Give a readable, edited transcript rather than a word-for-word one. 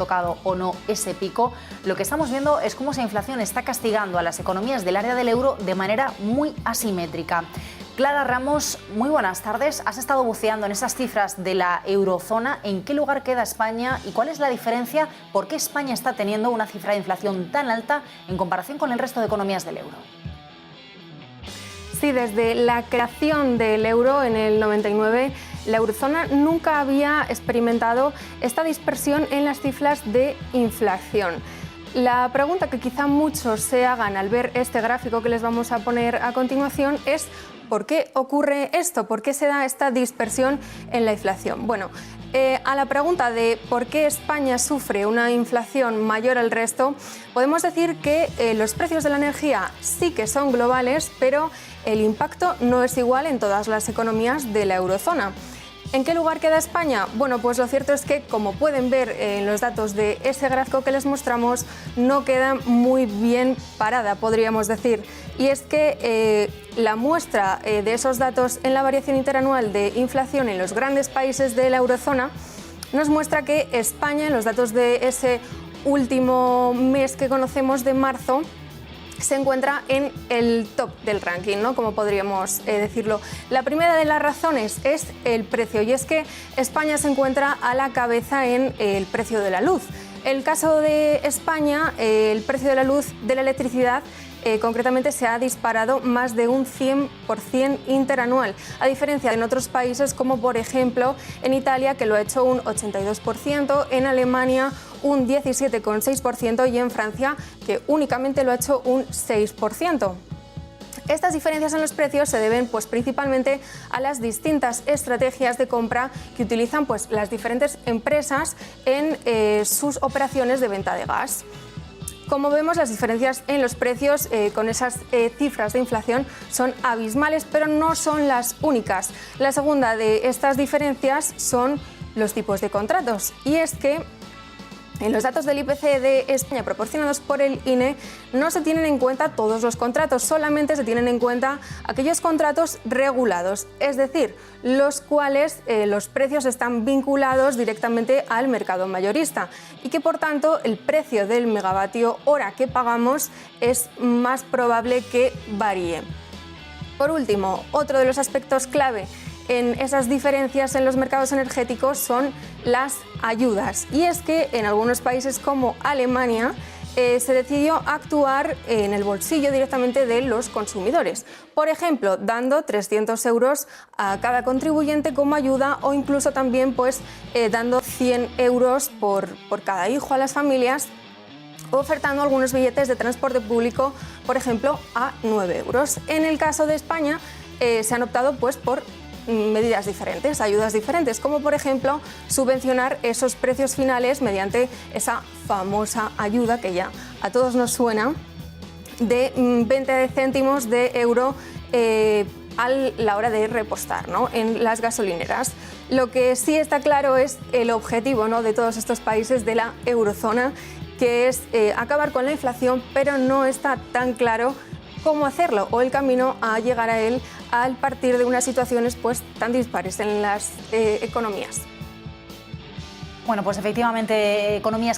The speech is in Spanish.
tocado o no ese pico, lo que estamos viendo es cómo esa inflación está castigando a las economías del área del euro de manera muy asimétrica. Clara Ramos, muy buenas tardes. Has estado buceando en esas cifras de la eurozona. ¿En qué lugar queda España y cuál es la diferencia? ¿Por qué España está teniendo una cifra de inflación tan alta en comparación con el resto de economías del euro? Sí, desde la creación del euro en el 99, la eurozona nunca había experimentado esta dispersión en las cifras de inflación. La pregunta que quizá muchos se hagan al ver este gráfico que les vamos a poner a continuación es ¿por qué ocurre esto? ¿Por qué se da esta dispersión en la inflación? Bueno, a la pregunta de por qué España sufre una inflación mayor al resto, podemos decir que los precios de la energía sí que son globales, pero el impacto no es igual en todas las economías de la eurozona. ¿En qué lugar queda España? Bueno, pues lo cierto es que, como pueden ver en los datos de ese gráfico que les mostramos, no queda muy bien parada, podríamos decir. Y es que la muestra de esos datos en la variación interanual de inflación en los grandes países de la eurozona nos muestra que España, en los datos de ese último mes que conocemos de marzo, se encuentra en el top del ranking, ¿no? Como podríamos decirlo. La primera de las razones es el precio, y es que España se encuentra a la cabeza en el precio de la luz. En el caso de España, el precio de la luz, de la electricidad, concretamente se ha disparado más de un 100% interanual, a diferencia de en otros países como por ejemplo en Italia, que lo ha hecho un 82%, en Alemania un 17,6% y en Francia, que únicamente lo ha hecho un 6%. Estas diferencias en los precios se deben principalmente a las distintas estrategias de compra que utilizan las diferentes empresas en sus operaciones de venta de gas. Como vemos, las diferencias en los precios con esas cifras de inflación son abismales, pero no son las únicas. La segunda de estas diferencias son los tipos de contratos, y es que en los datos del IPC de España proporcionados por el INE no se tienen en cuenta todos los contratos, solamente se tienen en cuenta aquellos contratos regulados, es decir, los cuales los precios están vinculados directamente al mercado mayorista y que por tanto el precio del megavatio hora que pagamos es más probable que varíe. Por último, otro de los aspectos clave en esas diferencias en los mercados energéticos son las ayudas. Y es que en algunos países como Alemania se decidió actuar en el bolsillo directamente de los consumidores. Por ejemplo, dando 300 euros a cada contribuyente como ayuda, o incluso también dando 100 euros por cada hijo a las familias, ofertando algunos billetes de transporte público, por ejemplo, a 9 euros. En el caso de España se han optado por medidas diferentes, ayudas diferentes, como por ejemplo subvencionar esos precios finales mediante esa famosa ayuda que ya a todos nos suena de 20 céntimos de euro a la hora de repostar, ¿no?, en las gasolineras. Lo que sí está claro es el objetivo, ¿no?, de todos estos países de la eurozona, que es acabar con la inflación, pero no está tan claro cómo hacerlo o el camino a llegar a él al partir de unas situaciones tan dispares en las economías. Bueno, pues efectivamente, economías